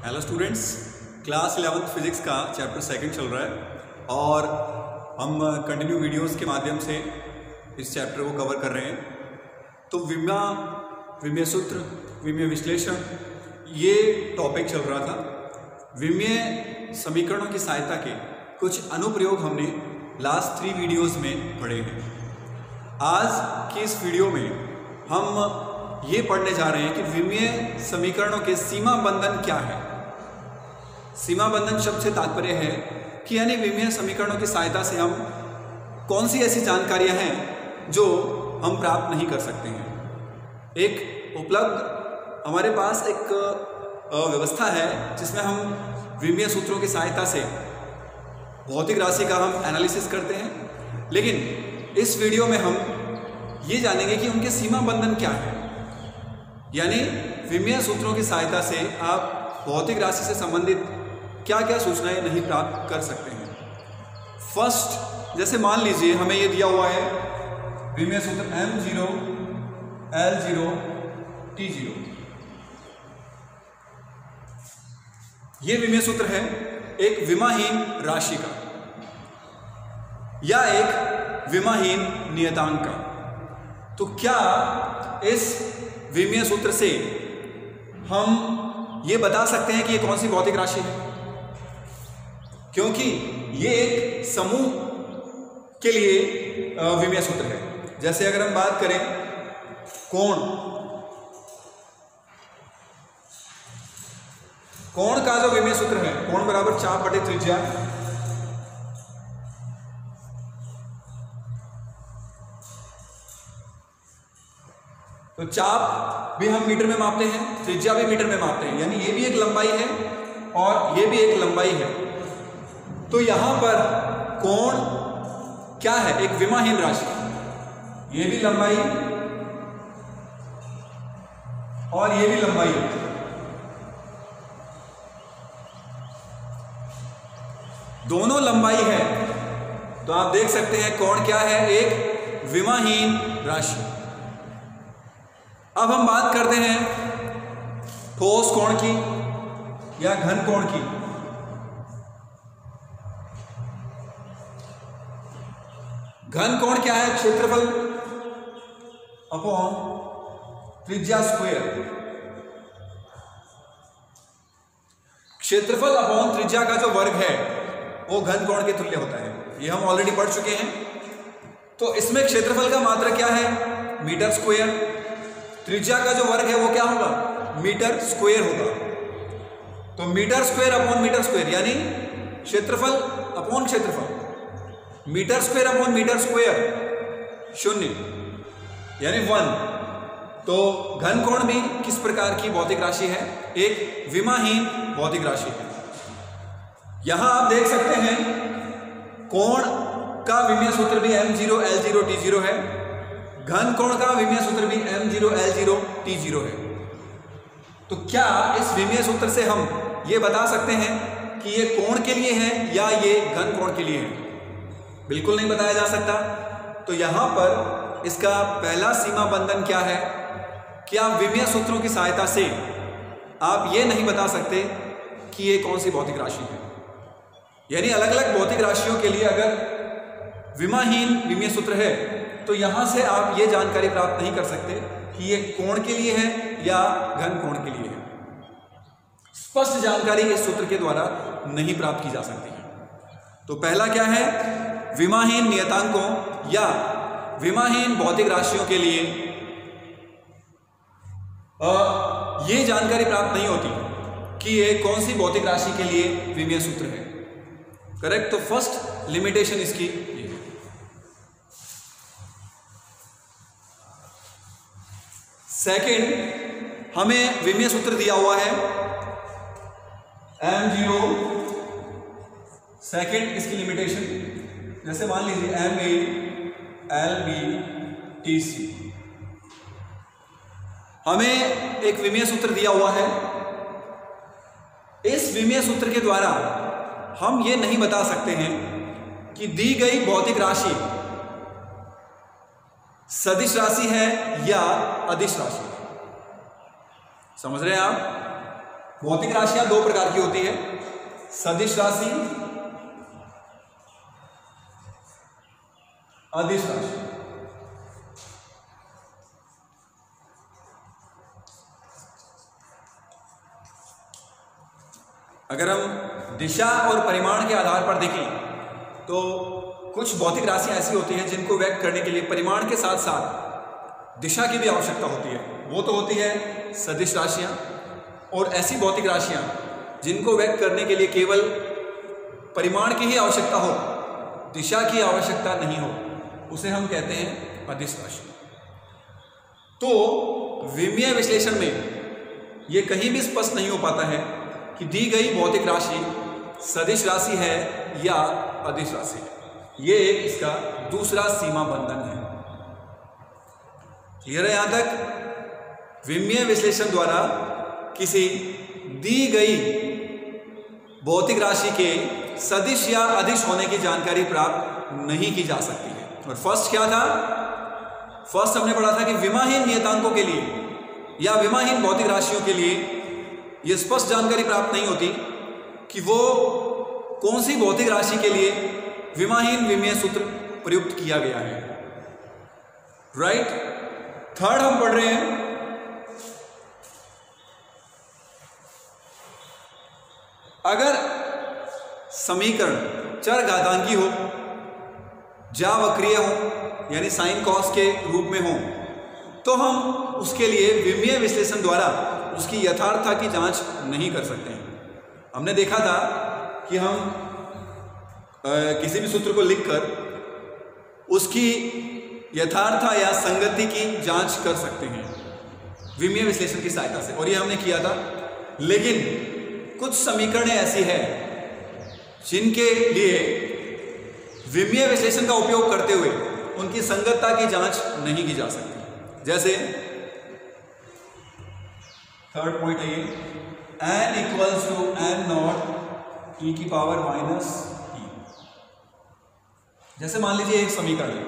Hello students, class 11th physics का chapter second चल रहा है और हम कंटिन्यू वीडियोस के माध्यम से इस चैप्टर को कवर कर रहे हैं। तो विमीय सूत्र, विमीय विश्लेषण, ये टॉपिक चल रहा था। विमीय समीकरणों की सहायता के कुछ अनुप्रयोग हमने लास्ट 3 वीडियोस में पढ़े हैं। आज की इस वीडियो में हम ये पढ़ने जा रहे हैं कि विमीय समीकरणों के सीमा बंधन क्या है। सीमा बंधन शब्द से तात्पर्य है कि यानी विमीय समीकरणों की सहायता से हम कौन सी ऐसी जानकारियां हैं जो हम प्राप्त नहीं कर सकते हैं। एक उपलब्ध हमारे पास एक व्यवस्था है जिसमें हम विमीय सूत्रों की सहायता से भौतिक राशि का हम एनालिसिस करते हैं, लेकिन इस वीडियो में हम ये जानेंगे कि उनके सीमा बंधन क्या है। यानी विमीय सूत्रों की सहायता से आप भौतिक राशि से संबंधित क्या क्या सूचनाएं नहीं प्राप्त कर सकते हैं। फर्स्ट, जैसे मान लीजिए हमें ये दिया हुआ है विमीय सूत्र m0 l0 t0। ये विमीय सूत्र है एक विमाहीन राशि का या एक विमाहीन नियतांक का। तो क्या इस विमीय सूत्र से हम ये बता सकते हैं कि ये कौन सी भौतिक राशि है? क्योंकि ये एक समूह के लिए विमीय सूत्र है। जैसे अगर हम बात करें कोण का जो विमीय सूत्र है, कोण बराबर चाप बटे त्रिज्या। तो चाप भी हम मीटर में मापते हैं, त्रिज्या भी मीटर में मापते हैं, यानी ये भी एक लंबाई है और ये भी एक लंबाई है। तो यहां पर कोण क्या है? एक विमाहीन राशि। ये भी लंबाई और ये भी लंबाई है। दोनों लंबाई है, तो आप देख सकते हैं कोण क्या है? एक विमाहीन राशि। अब हम बात करते हैं ठोस कोण की या घन कोण की। घन कोण क्या है? क्षेत्रफल अपॉन त्रिज्या स्क्वायर। क्षेत्रफल अपॉन त्रिज्या का जो वर्ग है वो घन कोण के तुल्य होता है। ये हम ऑलरेडी पढ़ चुके हैं। तो इसमें क्षेत्रफल का मात्रक क्या है? Metre square. त्रिज्या का जो वर्ग है वो क्या होगा? मीटर स्क्वायर होगा। तो metre square upon metre square यानी क्षेत्रफल अपॉन क्षेत्रफल, metre square upon metre square 0 यानी 1। तो घन कोण भी किस प्रकार की भौतिक राशि है? एक विमाहीन भौतिक राशि है। यहां आप देख सकते हैं कोण का विमीय सूत्र भी m0 l0 t0 है। घन कोण का विमीय सूत्र भी m0 l0 t0 है। तो क्या इस विमीय सूत्र से हम ये बता सकते हैं कि ये कोण के लिए है या ये घन कोण के लिए है? बिल्कुल नहीं बताया जा सकता। तो यहां पर इसका पहला सीमा बंधन क्या है? क्या विमीय सूत्रों की सहायता से आप ये नहीं बता सकते कि ये कौन सी भौतिक राशि है। यानी अलग अलग भौतिक राशियों के लिए अगर विमाहीन विमीय सूत्र है तो यहां से आप ये जानकारी प्राप्त नहीं कर सकते कि ये कोण के लिए है या घन कोण के लिए है। स्पष्ट जानकारी इस सूत्र के द्वारा नहीं प्राप्त की जा सकती है। तो पहला क्या है? विमाहीन नियतांकों या विमाहीन भौतिक राशियों के लिए ये जानकारी प्राप्त नहीं होती कि ये कौन सी भौतिक राशि के लिए विमीय सूत्र है। करेक्ट। तो फर्स्ट लिमिटेशन इसकी ये है। सेकंड, हमें विमीय सूत्र दिया हुआ है m0। सेकंड इसकी लिमिटेशन, जैसे मान लीजिए ma lb tc। हमें एक विमीय सूत्र दिया हुआ है। इस विमीय सूत्र के द्वारा हम ये नहीं बता सकते हैं कि दी गई भौतिक राशि सदिश राशि है या अदिश राशि है। समझ रहे हैं आप? भौतिक राशियां दो प्रकार की होती है, सदिश राशि, अदिश राशि। अगर हम दिशा और परिमाण के आधार पर देखें तो कुछ भौतिक राशियां ऐसी होती हैं जिनको व्यक्त करने के लिए परिमाण के साथ साथ दिशा की भी आवश्यकता होती है, वो तो होती है सदिश राशियां। और ऐसी भौतिक राशियां जिनको व्यक्त करने के लिए केवल परिमाण की ही आवश्यकता हो, दिशा की आवश्यकता नहीं हो, उसे हम कहते हैं अदिश राशि। तो विमीय विश्लेषण में यह कहीं भी स्पष्ट नहीं हो पाता है कि दी गई भौतिक राशि सदिश राशि है या अदिश राशि है। ये इसका दूसरा सीमा बंधन है। क्लियर है यहां तक? विमीय विश्लेषण द्वारा किसी दी गई भौतिक राशि के सदिश या अदिश होने की जानकारी प्राप्त नहीं की जा सकती है। और फर्स्ट क्या था? फर्स्ट हमने पढ़ा था कि विमाहीन नियतांकों के लिए या विमाहीन भौतिक राशियों के लिए यह स्पष्ट जानकारी प्राप्त नहीं होती कि वो कौन सी भौतिक राशि के लिए विमाहीन विमीय सूत्र प्रयुक्त किया गया है। राइट? थर्ड हम पढ़ रहे हैं अगर समीकरण चर घातांकी हो, ज्यावक्रीय हो यानी साइन कॉस के रूप में हो, तो हम उसके लिए विमीय विश्लेषण द्वारा उसकी यथार्थता की जांच नहीं कर सकते हैं। हमने देखा था कि हम किसी भी सूत्र को लिखकर उसकी यथार्थता या संगति की जांच कर सकते हैं विमीय विश्लेषण की सहायता से, और ये हमने किया था। लेकिन कुछ समीकरण ऐसी है जिनके लिए विमीय विश्लेषण का उपयोग करते हुए उनकी संगतता की जांच नहीं की जा सकती। जैसे थर्ड पॉइंट है ये, n equals to n nought e की पावर माइनस e। जैसे मान लीजिए एक समीकरण है,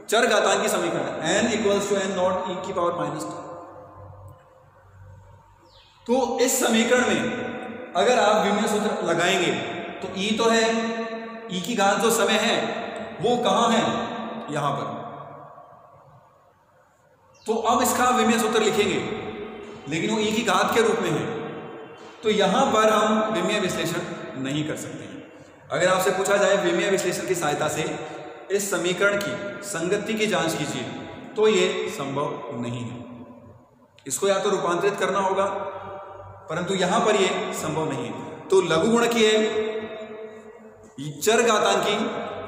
चर घातांकी समीकरण, n equals to n nought e की पावर माइनस t। तो इस समीकरण में अगर आप विमीय सूत्र लगाएंगे तो e तो है, e की घात जो समय है वो कहां है? यहां पर। तो अब इसका विमीय सूत्र लिखेंगे, लेकिन वो e की घात के रूप में है, तो यहां पर हम विमीय विश्लेषण नहीं कर सकते हैं। अगर आपसे पूछा जाए विमीय विश्लेषण की सहायता से इस समीकरण की संगति की जांच कीजिए, तो ये संभव नहीं है। इसको या तो रूपांतरित करना होगा, परंतु यहां पर ये संभव नहीं है। तो लघुगुणकीय, चर घातांकी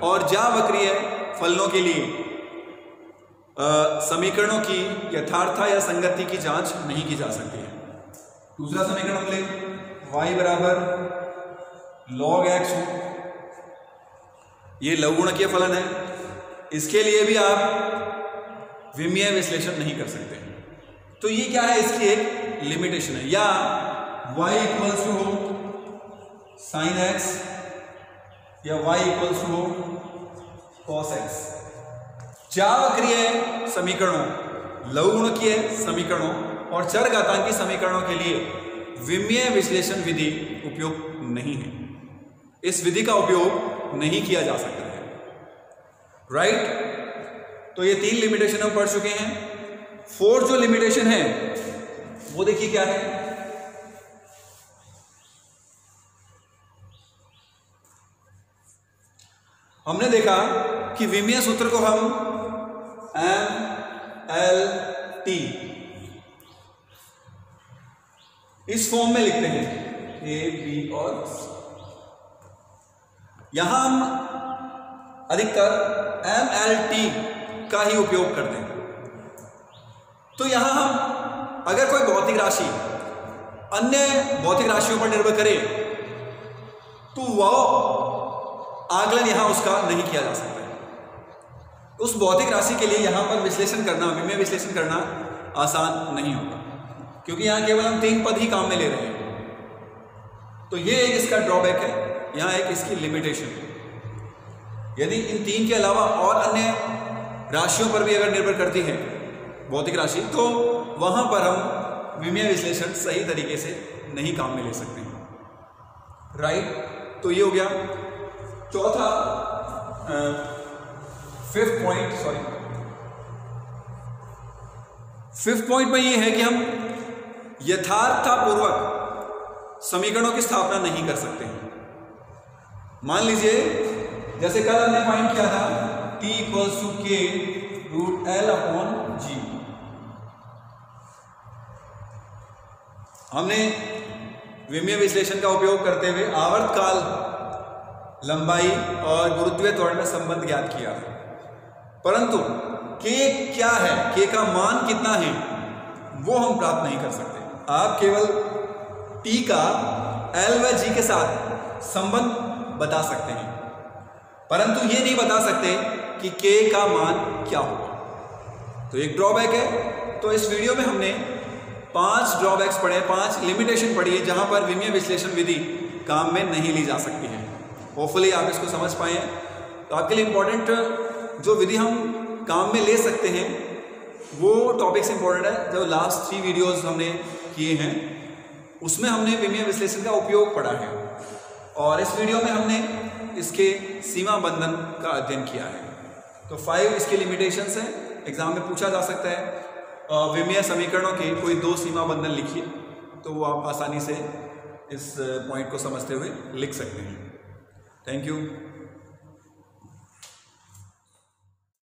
और ज्यावक्रीय फलनों के लिए समीकरणों की यथार्थता या संगति की जांच नहीं की जा सकती है। दूसरा समीकरण हम लें, y बराबर log x हो, ये लघुगुणकीय फलन है, इसके लिए भी आप विमीय विश्लेषण नहीं कर सकते। तो ये क्या है? इसकी एक लिमिटेशन है। या y इक्वल्स टू हो साइन x या y इक्वल्स टू हो कॉस x। ज्यावक्रीय समीकरणों, लघुगुणकीय समीकरणों और चर घातांकी समीकरणों के लिए विमीय विश्लेषण विधि उपयुक्त नहीं है। इस विधि का उपयोग नहीं किया जा सकता है। राइट? तो ये तीन लिमिटेशन हम पढ़ चुके हैं। फोर्थ जो लिमिटेशन है वो देखिए क्या है। हमने देखा कि विमीय सूत्र को हम M-L-T इस फॉर्म में लिखते हैं, A, B और C। यहां हम अधिकतर M-L-T का ही उपयोग करते हैं। तो यहां हम अगर कोई भौतिक राशि अन्य भौतिक राशियों पर निर्भर करे तो वह आकलन यहां उसका नहीं किया जा सकता है। उस भौतिक राशि के लिए यहां पर विश्लेषण करना, विमीय विश्लेषण करना आसान नहीं होगा, क्योंकि यहां केवल हम तीन पद ही काम में ले रहे हैं। तो ये एक इसका ड्रॉबैक है, यहां एक इसकी लिमिटेशन है। यदि इन तीन के अलावा और अन्य राशियों पर भी अगर निर्भर करती है भौतिक राशि, तो वहां पर हम विमीय विश्लेषण सही तरीके से नहीं काम में ले सकते हैं। राइट, तो ये हो गया चौथा फिफ्थ पॉइंट में ये है कि हम यथार्थपूर्वक समीकरणों की स्थापना नहीं कर सकते हैं। मान लीजिए जैसे कल हमने फाइंड किया था t equals to k root l upon g। हमने विमीय विश्लेषण का उपयोग करते हुए आवर्तकाल, लंबाई और गुरुत्वीय त्वरण में संबंध ज्ञात किया है, परंतु k क्या है, k का मान कितना है, वो हम प्राप्त नहीं कर सकते। आप केवल t का l व g के साथ संबंध बता सकते हैं, परंतु ये नहीं बता सकते कि k का मान क्या होगा। तो एक ड्रॉबैक है। तो इस वीडियो में हमने 5 ड्रॉबैक्स पढ़े, 5 लिमिटेशन पढ़ी है जहां पर विमीय विश्लेषण विधि काम में नहीं ली जा सकती है। होपफुली आप इसको समझ पाए हैं। तो आपके लिए इंपॉर्टेंट जो विधि हम काम में ले सकते हैं वो टॉपिक्स इंपॉर्टेंट है। जो लास्ट 3 वीडियोस हमने किए हैं उसमें हमने विमीय विश्लेषण का उपयोग पढ़ा है, और इस वीडियो में हमने इसके सीमा बंधन का अध्ययन किया है। तो 5 इसके लिमिटेशंस हैं, एग्जाम में पूछा जा सकता है। विमीय समीकरणों के कोई 2 सीमा बंधन लिखिए, तो वो आप आसानी से इस पॉइंट को समझते हुए लिख सकते हैं। Thank you.